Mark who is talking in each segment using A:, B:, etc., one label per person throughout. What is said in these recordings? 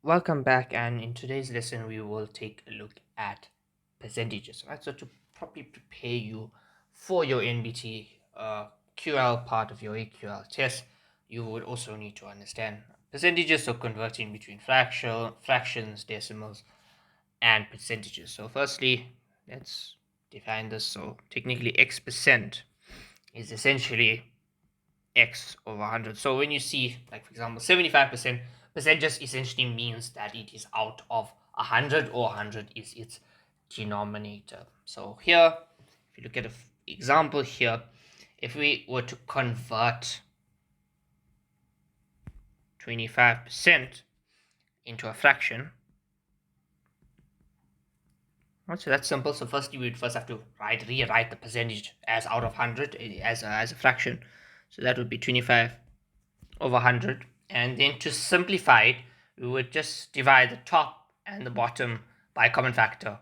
A: Welcome back, and in today's lesson, we will take a look at percentages. Right, so to properly prepare you for your NBT QL part of your AQL test, you would also need to understand percentages, so converting between fractions, decimals, and percentages. So, firstly, let's define this. So, technically, x% is essentially x over 100. So when you see, like for example, 75%, percent just essentially means that it is out of 100, or 100 is its denominator. So here, if you look at an example here, if we were to convert 25% into a fraction, right, so that's simple. So first you would first have to rewrite the percentage as out of 100 as a fraction. So that would be 25 over 100, and then to simplify it, we would just divide the top and the bottom by a common factor.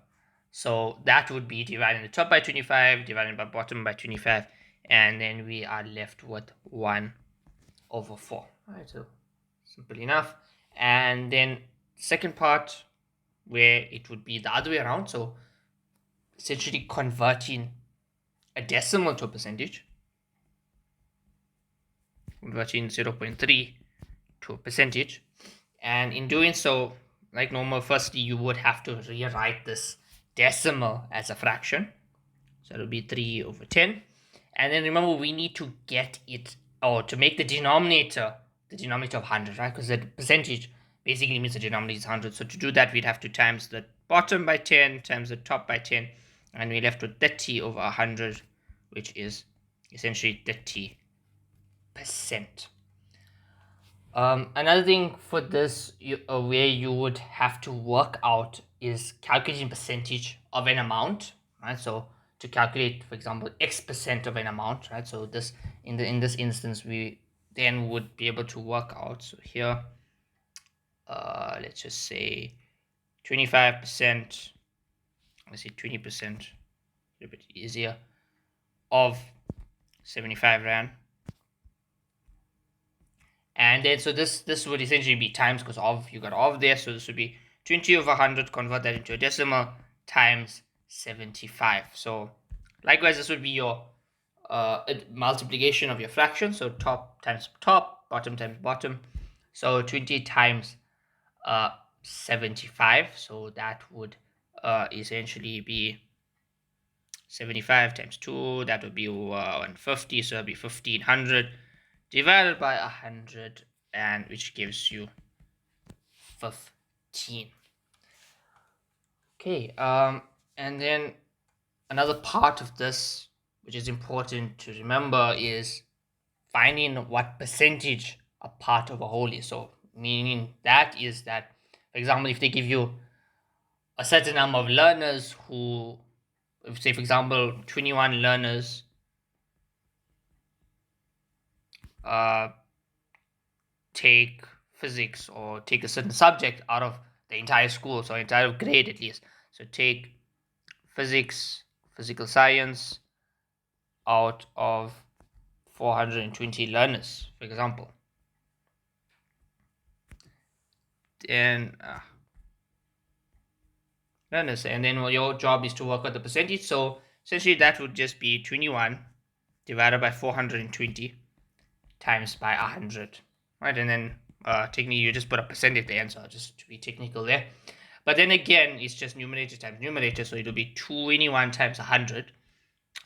A: So that would be dividing the top by 25, dividing by bottom by 25, and then we are left with 1 over 4. All right, so simple enough. And then second part, where it would be the other way around, so essentially converting a decimal to a percentage, converting 0.3 to a percentage. And in doing so, like normal, firstly you would have to rewrite this decimal as a fraction. So it'll be 3 over 10. And then remember, we need to get it, or to make the denominator of 100, right? Because the percentage basically means the denominator is 100. So to do that, we'd have to times the bottom by 10 times the top by 10. And we're left with 30 over 100, which is essentially 30%. Another thing for this, where you would have to work out, is calculating percentage of an amount, right? So to calculate, for example, x% of an amount, right? So this in this instance, we then would be able to work out. So here, let's just say 25%. Let's say 20%, a little bit easier, of 75 rand. And then so this would essentially be times, because of you got of there, so this would be 20 over 100, convert that into a decimal, times 75. So likewise, this would be your multiplication of your fraction, so top times top, bottom times bottom. So 20 times 75, so that would essentially be 75 times 2, that would be 150, so that would be 1500 divided by 100, and which gives you 15. Okay, and then another part of this which is important to remember is finding what percentage a part of a whole is. So meaning that is that, for example, if they give you a certain number of learners who, say for example 21 learners uh, take physics, or take a certain subject out of the entire school, so entire grade at least. So take physics, physical science out of 420 learners, for example. And learners, and then your job is to work out the percentage. So essentially that would just be 21 divided by 420 times by 100, right? And then technically you just put a percent at the end, so just to be technical there. But then again, it's just numerator times numerator, so it'll be 21 times 100.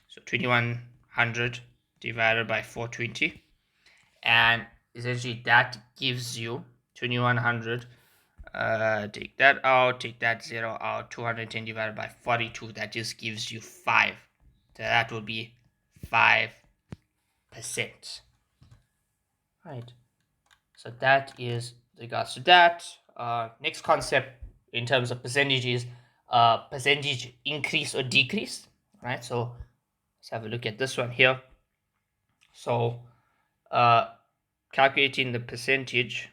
A: So 2100 divided by 420, and essentially that gives you 2100. Take that out, take that 0 out, 210 divided by 42, that just gives you 5. So that will be 5%. Right. So that is regards to that. Next concept in terms of percentage is percentage increase or decrease. Right. So let's have a look at this one here. So calculating the percentage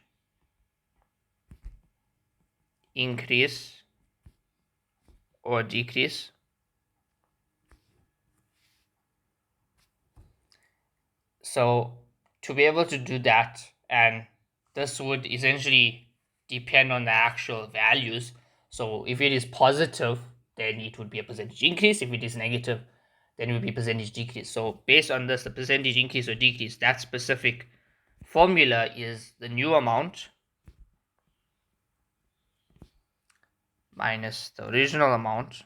A: increase or decrease. So to be able to do that, and this would essentially depend on the actual values. So if it is positive, then it would be a percentage increase. If it is negative, then it would be percentage decrease. So based on this, the percentage increase or decrease, that specific formula is the new amount minus the original amount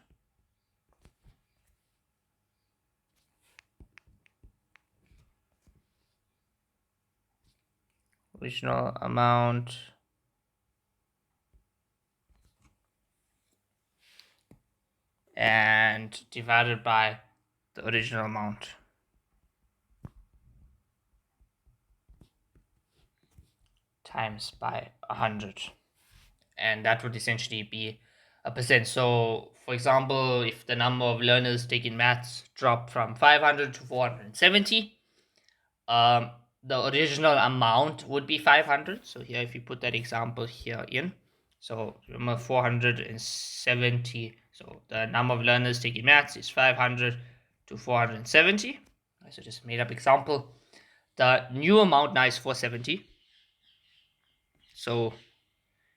A: and divided by the original amount. Times by 100. And that would essentially be a percent. So for example, if the number of learners taking maths drop from 500 to 470, the original amount would be 500. So here, if you put that example here in, so remember 470, so the number of learners taking maths is 500 to 470. So just made up example. The new amount now is 470. So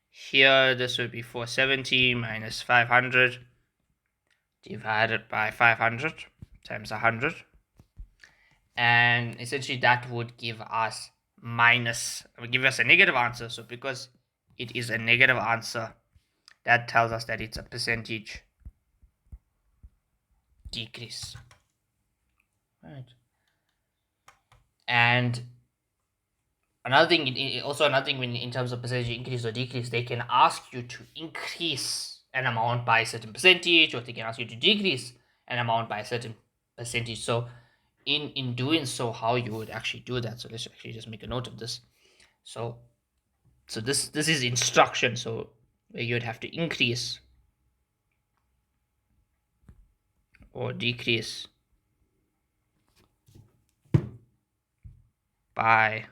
A: here this would be 470 minus 500 divided by 500 times 100. And essentially that would give us a negative answer. So because it is a negative answer, that tells us that it's a percentage decrease. Right. And another thing when in terms of percentage increase or decrease, they can ask you to increase an amount by a certain percentage, or they can ask you to decrease an amount by a certain percentage. So in doing so, how you would actually do that. So let's actually just make a note of this. So this is instruction. So where you'd have to increase or decrease by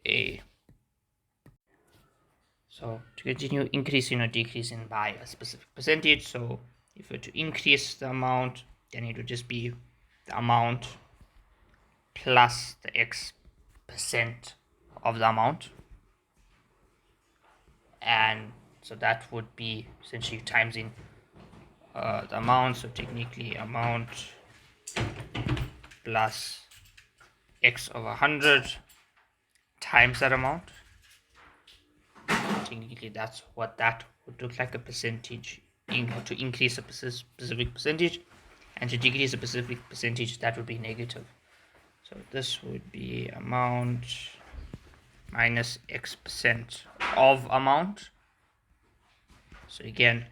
A: a. So to continue increasing or decreasing by a specific percentage. So if we were to increase the amount, then it would just be the amount plus the X percent of the amount. And so that would be essentially times in the amount. So technically amount plus X over 100 times that amount. Technically that's what that would look like, a percentage to increase a specific percentage, and to decrease a specific percentage, that would be negative. So this would be amount minus X percent of amount. So again,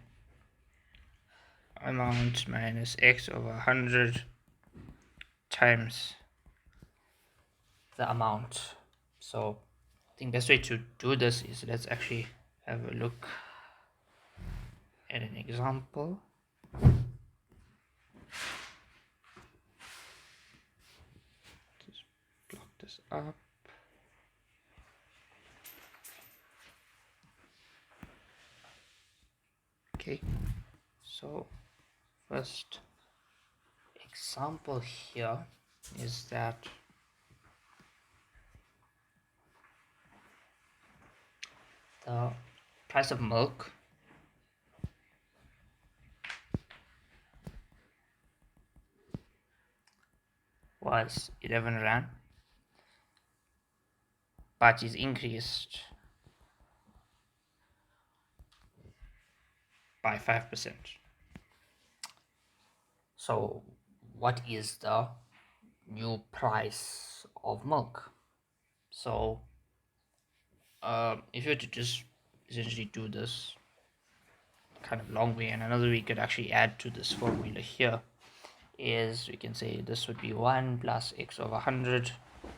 A: amount minus X over 100 times the amount. So I think best way to do this is, let's actually have a look at an example. Just block this up. Okay, so first example here is that the price of milk was 11 rand, but is increased by 5%. So what is the new price of milk? So if you were to just essentially do this kind of long way, and another we could actually add to this formula here is, we can say this would be 1 plus X over 100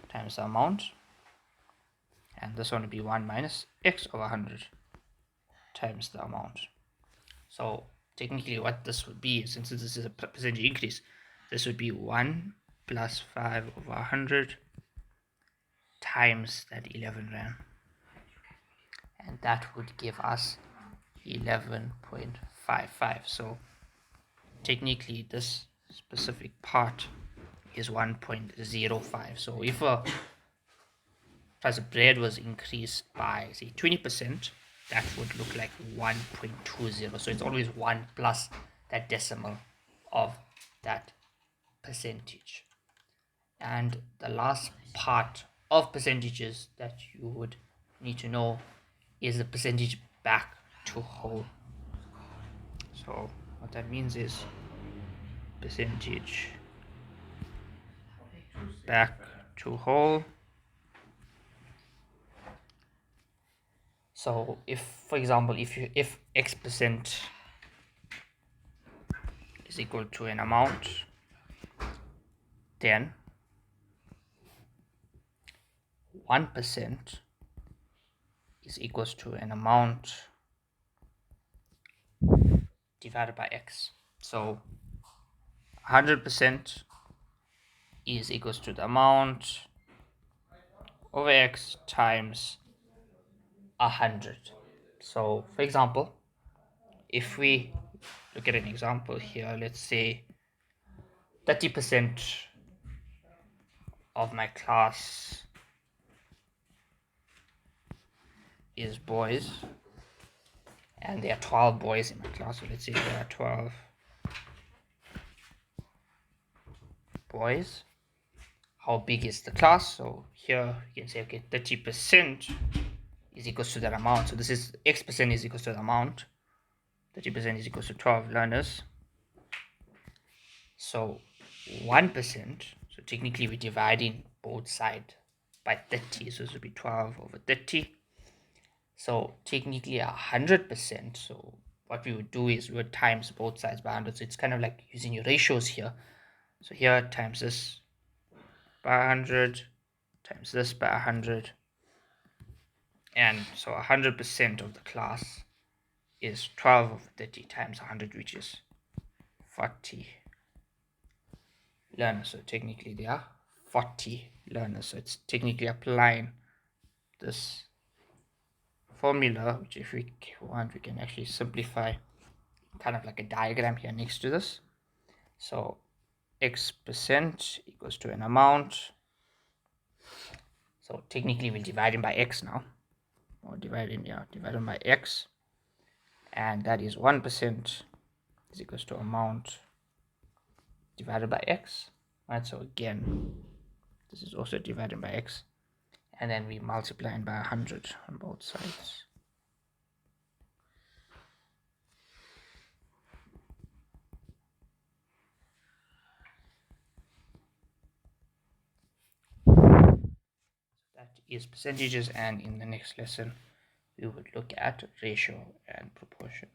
A: times the amount, and this one would be 1 minus X over 100 times the amount. So technically what this would be, since this is a percentage increase, this would be 1 plus 5 over 100 times that 11 rand, and that would give us 11.55. so technically this specific part is 1.05. so if a price of bread was increased by, say, 20%, that would look like 1.20. So it's always 1 plus that decimal of that percentage. And the last part of percentages that you would need to know is the percentage back to whole. So what that means is percentage back to whole. So if, for example, if X% is equal to an amount, then 1% is equals to an amount divided by X. So 100% is equals to the amount over X times 100. So for example, if we look at an example here, let's say 30% of my class is boys, and there are 12 boys in my class. So let's say there are 12 boys. How big is the class? So here you can say, okay, 30% is equals to that amount. So this is X% is equals to the amount. 30% is equals to 12 learners. So 1%, so technically we're dividing both sides by 30. So this would be 12 over 30. So technically 100%. So what we would do is we would times both sides by 100. So it's kind of like using your ratios here. So here times this by 100 times this by 100. And so 100% of the class is 12 over 30 times 100, which is 40 learners. So technically there are 40 learners. So it's technically applying this formula, which if we want, we can actually simplify kind of like a diagram here next to this. So X% equals to an amount. So technically we'll divide it by X now, or divided by X, and that is 1% is equals to amount divided by X, right? So again, this is also divided by X, and then we multiply it by 100 on both sides. That is percentages, and in the next lesson we would look at ratio and proportion.